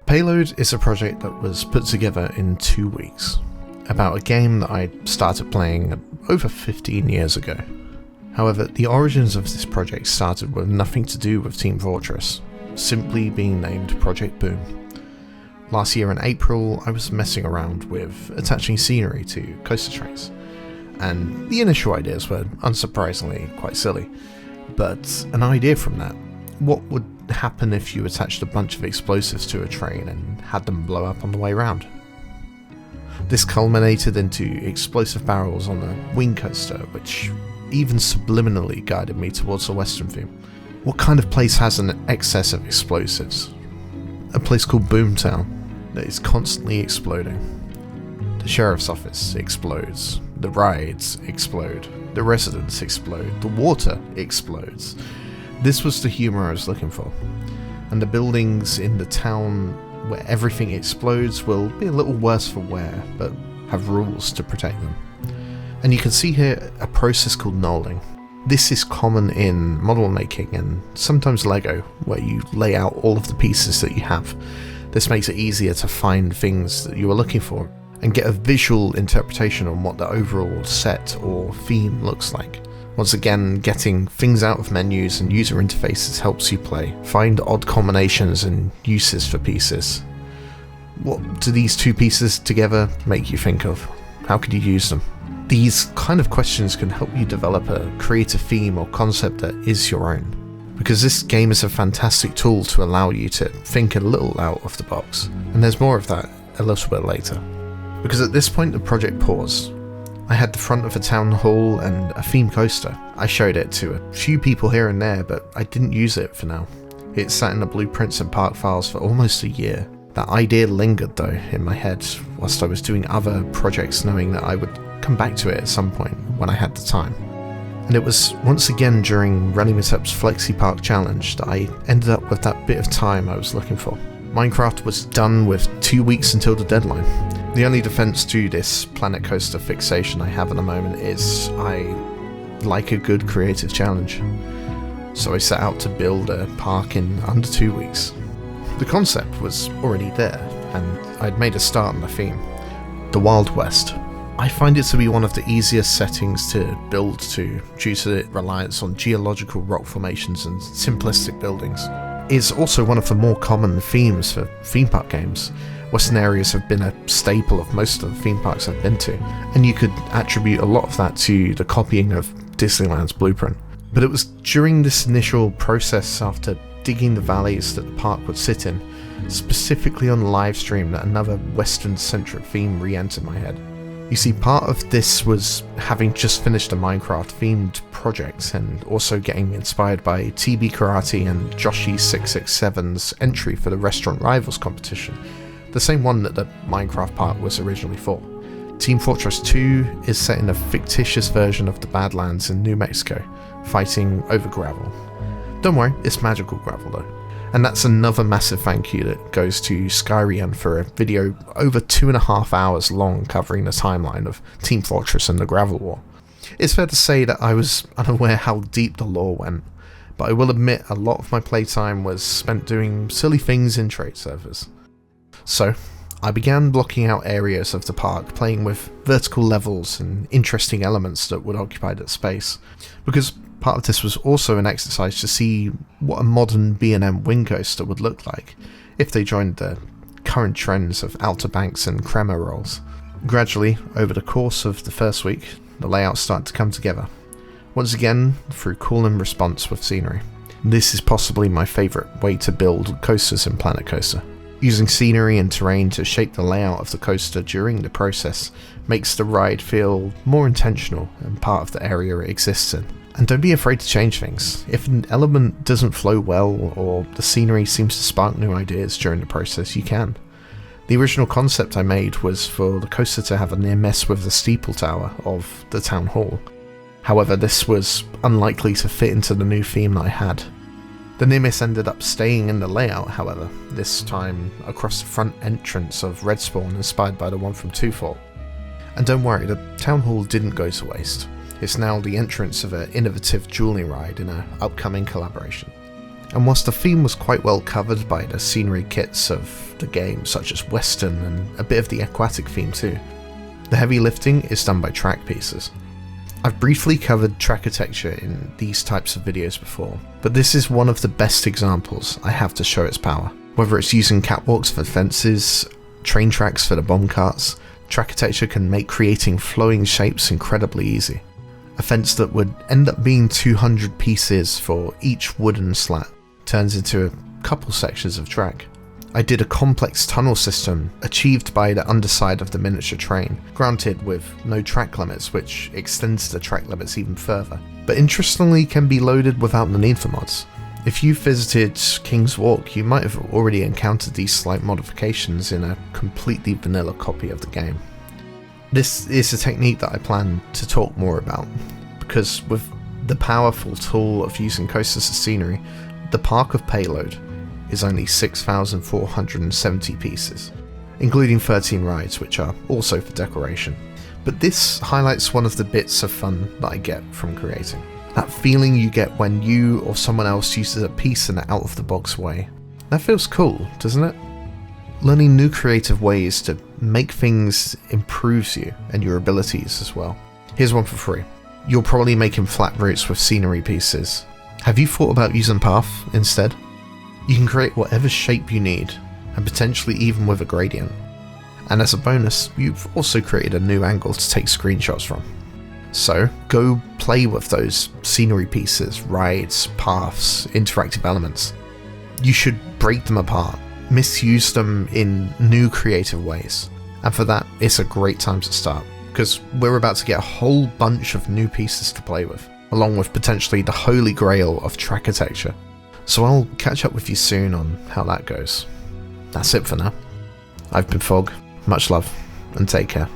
Payload is a project that was put together in 2 weeks, about a game that I started playing over 15 years ago. However, the origins of this project started with nothing to do with Team Fortress, simply being named Project Boom. Last year in April, I was messing around with attaching scenery to coaster trains, and the initial ideas were unsurprisingly quite silly, but an idea from that: what would happen if you attached a bunch of explosives to a train and had them blow up on the way round? This culminated into explosive barrels on a wing coaster, which even subliminally guided me towards the western theme. What kind of place has an excess of explosives? A place called Boomtown that is constantly exploding. The sheriff's office explodes, the rides explode, the residents explode, the water explodes. This was the humour I was looking for, and the buildings in the town where everything explodes will be a little worse for wear, but have rules to protect them. And you can see here a process called Knolling. This is common in model making and sometimes Lego, where you lay out all of the pieces that you have. This makes it easier to find things that you are looking for and get a visual interpretation on what the overall set or theme looks like. Once again, getting things out of menus and user interfaces helps you find odd combinations and uses for pieces. What do these two pieces together make you think of? How could you use them? These kind of questions can help you develop a creative theme or concept that is your own, because this game is a fantastic tool to allow you to think a little out of the box, and there's more of that a little bit later. Because at this point the project paused. I had the front of a town hall and a theme coaster. I showed it to a few people here and there, but I didn't use it for now. It sat in the blueprints and park files for almost a year. That idea lingered though in my head whilst I was doing other projects, knowing that I would come back to it at some point when I had the time. And it was once again during Rellimetep's Flexipark challenge that I ended up with that bit of time I was looking for. Minecraft was done with 2 weeks until the deadline. The only defense to this planet coaster fixation I have at the moment is I like a good creative challenge. So I set out to build a park in under 2 weeks. The concept was already there, and I'd made a start on the theme. The Wild West. I find it to be one of the easiest settings to build to due to the reliance on geological rock formations and simplistic buildings. It's also one of the more common themes for theme park games. Western areas have been a staple of most of the theme parks I've been to, and you could attribute a lot of that to the copying of Disneyland's blueprint. But it was during this initial process, after digging the valleys that the park would sit in, specifically on the live stream, that another Western-centric theme re-entered my head. You see, part of this was having just finished a Minecraft-themed project and also getting inspired by TB Karate and Joshi667's entry for the Restaurant Rivals competition, the same one that the Minecraft part was originally for. Team Fortress 2 is set in a fictitious version of the Badlands in New Mexico, fighting over gravel. Don't worry, it's magical gravel though. And that's another massive thank you that goes to Skyrian for a video over 2.5 hours long covering the timeline of Team Fortress and the Gravel War. It's fair to say that I was unaware how deep the lore went, but I will admit a lot of my playtime was spent doing silly things in trade servers. So, I began blocking out areas of the park, playing with vertical levels and interesting elements that would occupy that space, because part of this was also an exercise to see what a modern B&M wing coaster would look like if they joined the current trends of Outer Banks and Crema rolls. Gradually, over the course of the first week, the layout started to come together, once again through call and response with scenery. This is possibly my favourite way to build coasters in Planet Coaster. Using scenery and terrain to shape the layout of the coaster during the process makes the ride feel more intentional and part of the area it exists in. And don't be afraid to change things. If an element doesn't flow well or the scenery seems to spark new ideas during the process, you can. The original concept I made was for the coaster to have a near miss with the steeple tower of the town hall. However, this was unlikely to fit into the new theme that I had. The near miss ended up staying in the layout, however, this time across the front entrance of Redspawn, inspired by the one from Twofold. And don't worry, the town hall didn't go to waste. It's now the entrance of an innovative dueling ride in an upcoming collaboration. And whilst the theme was quite well covered by the scenery kits of the game, such as Western and a bit of the aquatic theme too, the heavy lifting is done by track pieces. I've briefly covered Trackitecture in these types of videos before, but this is one of the best examples I have to show its power. Whether it's using catwalks for fences, train tracks for the bomb carts, Trackitecture can make creating flowing shapes incredibly easy. A fence that would end up being 200 pieces for each wooden slat turns into a couple sections of track. I did a complex tunnel system achieved by the underside of the miniature train, granted with no track limits, which extends the track limits even further, but interestingly can be loaded without the need for mods. If you visited King's Walk, you might have already encountered these slight modifications in a completely vanilla copy of the game. This is a technique that I plan to talk more about, because with the powerful tool of using coasters as scenery, the park of payload is only 6,470 pieces, including 13 rides, which are also for decoration. But this highlights one of the bits of fun that I get from creating. That feeling you get when you or someone else uses a piece in an out-of-the-box way. That feels cool, doesn't it? Learning new creative ways to make things improves you and your abilities as well. Here's one for free. You're probably making flat routes with scenery pieces. Have you thought about using path instead? You can create whatever shape you need, and potentially even with a gradient. And as a bonus, you've also created a new angle to take screenshots from. So go play with those scenery pieces, rides, paths, interactive elements. You should break them apart, misuse them in new creative ways. And for that, it's a great time to start, because we're about to get a whole bunch of new pieces to play with, along with potentially the holy grail of Trackitecture. So I'll catch up with you soon on how that goes. That's it for now. I've been Fog, much love, and take care.